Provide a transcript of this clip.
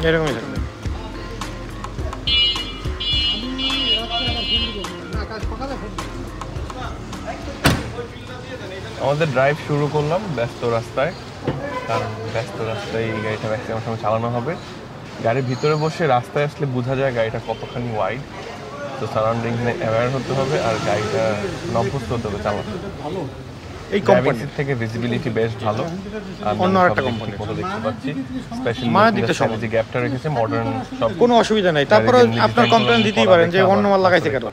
এরকমই থাকবে। আমাদের ড্রাইভ শুরু করলাম ব্যস্ত রাস্তায়, কারণ ব্যস্ত রাস্তায় এই গাড়িটা ম্যাক্সিমাম সময় চালানো হবে। গাড়ির ভিতরে বসে রাস্তায় আসলে বোঝা যায় গাড়িটা কতখানি ওয়াইড, তো সারাউন্ডিংস অ্যাওয়্যার হতে হবে আর গাড়িটা অভ্যস্ত হতে হবে চালাতে। এই কোম্পানি থেকে ভিজিবিলিটি বেশ ভালো, অন্য আরেকটা কোম্পানি দেখতে পাচ্ছি, স্পেশালি মায়ের দিকটা যে গ্যাপটা রেখেছে মডার্ন সব, কোনো অসুবিধা নাই। তারপরে আপনার কমপ্লেন দিতেই পারেন যে অন্য মাল লাগাইছে কেন।